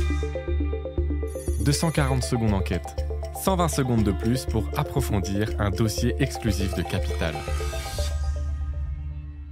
« 240 secondes enquête ». 120 secondes de plus pour approfondir un dossier exclusif de Capital.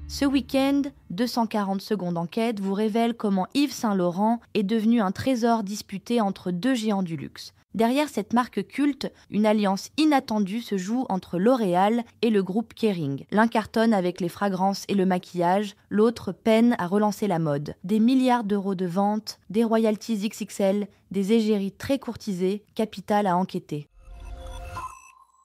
Ce week-end, 240 secondes enquête vous révèle comment Yves Saint Laurent est devenu un trésor disputé entre deux géants du luxe. Derrière cette marque culte, une alliance inattendue se joue entre L'Oréal et le groupe Kering. L'un cartonne avec les fragrances et le maquillage, l'autre peine à relancer la mode. Des milliards d'euros de ventes, des royalties XXL, des égéries très courtisées, Capital a enquêté.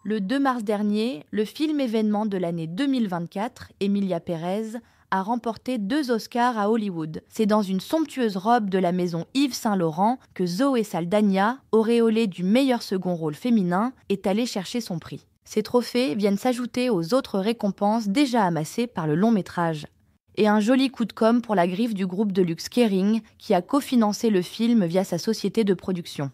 Le 2 mars dernier, le film événement de l'année 2024, Emilia Pérez, a remporté 2 Oscars à Hollywood. C'est dans une somptueuse robe de la maison Yves Saint Laurent que Zoé Saldana, auréolée du meilleur second rôle féminin, est allée chercher son prix. Ces trophées viennent s'ajouter aux autres récompenses déjà amassées par le long métrage. Et un joli coup de com' pour la griffe du groupe de luxe Kering, qui a cofinancé le film via sa société de production.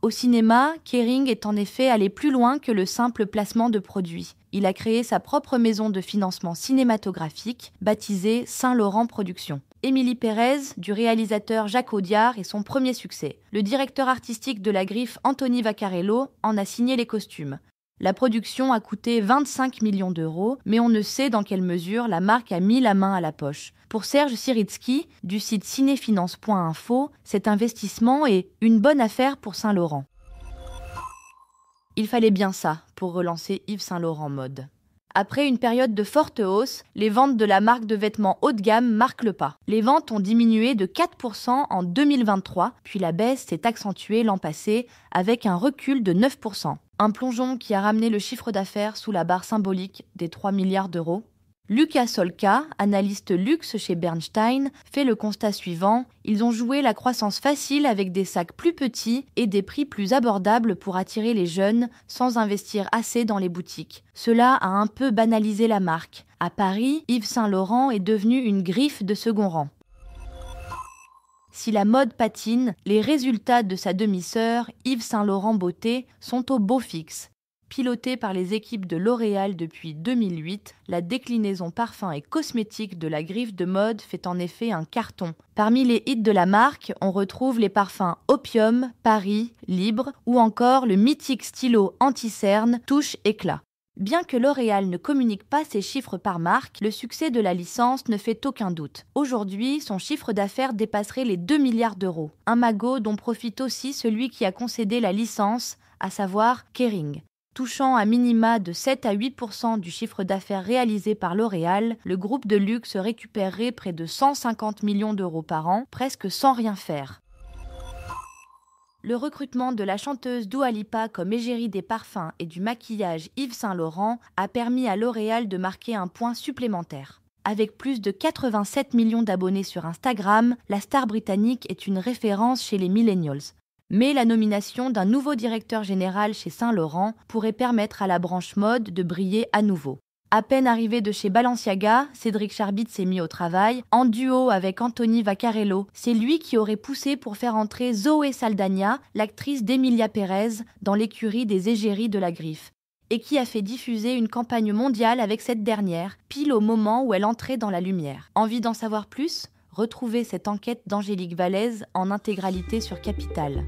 Au cinéma, Kering est en effet allé plus loin que le simple placement de produits. Il a créé sa propre maison de financement cinématographique, baptisée Saint Laurent Productions. Émilie Pérez, du réalisateur Jacques Audiard, est son premier succès. Le directeur artistique de la griffe Anthony Vaccarello en a signé les costumes. La production a coûté 25 millions d'euros, mais on ne sait dans quelle mesure la marque a mis la main à la poche. Pour Serge Siritsky, du site cinéfinance.info, cet investissement est une bonne affaire pour Saint Laurent. Il fallait bien ça pour relancer Yves Saint Laurent mode. Après une période de forte hausse, les ventes de la marque de vêtements haut de gamme marquent le pas. Les ventes ont diminué de 4% en 2023, puis la baisse s'est accentuée l'an passé avec un recul de 9%. Un plongeon qui a ramené le chiffre d'affaires sous la barre symbolique des 3 milliards d'euros. Lucas Solka, analyste luxe chez Bernstein, fait le constat suivant. Ils ont joué la croissance facile avec des sacs plus petits et des prix plus abordables pour attirer les jeunes sans investir assez dans les boutiques. Cela a un peu banalisé la marque. À Paris, Yves Saint Laurent est devenu une griffe de second rang. Si la mode patine, les résultats de sa demi-sœur, Yves Saint Laurent Beauté, sont au beau fixe. Pilotée par les équipes de L'Oréal depuis 2008, la déclinaison parfum et cosmétique de la griffe de mode fait en effet un carton. Parmi les hits de la marque, on retrouve les parfums Opium, Paris, Libre ou encore le mythique stylo anti-cerne Touche Éclat. Bien que L'Oréal ne communique pas ses chiffres par marque, le succès de la licence ne fait aucun doute. Aujourd'hui, son chiffre d'affaires dépasserait les 2 milliards d'euros. Un magot dont profite aussi celui qui a concédé la licence, à savoir Kering. Touchant à minima de 7 à 8% du chiffre d'affaires réalisé par L'Oréal, le groupe de luxe récupérerait près de 150 millions d'euros par an, presque sans rien faire. Le recrutement de la chanteuse Dua Lipa comme égérie des parfums et du maquillage Yves Saint Laurent a permis à L'Oréal de marquer un point supplémentaire. Avec plus de 87 millions d'abonnés sur Instagram, la star britannique est une référence chez les millennials. Mais la nomination d'un nouveau directeur général chez Saint Laurent pourrait permettre à la branche mode de briller à nouveau. À peine arrivé de chez Balenciaga, Cédric Charbit s'est mis au travail, en duo avec Anthony Vaccarello. C'est lui qui aurait poussé pour faire entrer Zoé Saldana, l'actrice d'Emilia Pérez, dans l'écurie des égéries de la griffe, et qui a fait diffuser une campagne mondiale avec cette dernière, pile au moment où elle entrait dans la lumière. Envie d'en savoir plus ? Retrouvez cette enquête d'Angélique Vallès en intégralité sur Capital.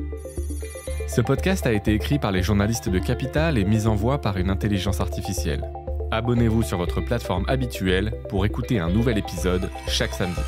Ce podcast a été écrit par les journalistes de Capital et mis en voix par une intelligence artificielle. Abonnez-vous sur votre plateforme habituelle pour écouter un nouvel épisode chaque samedi.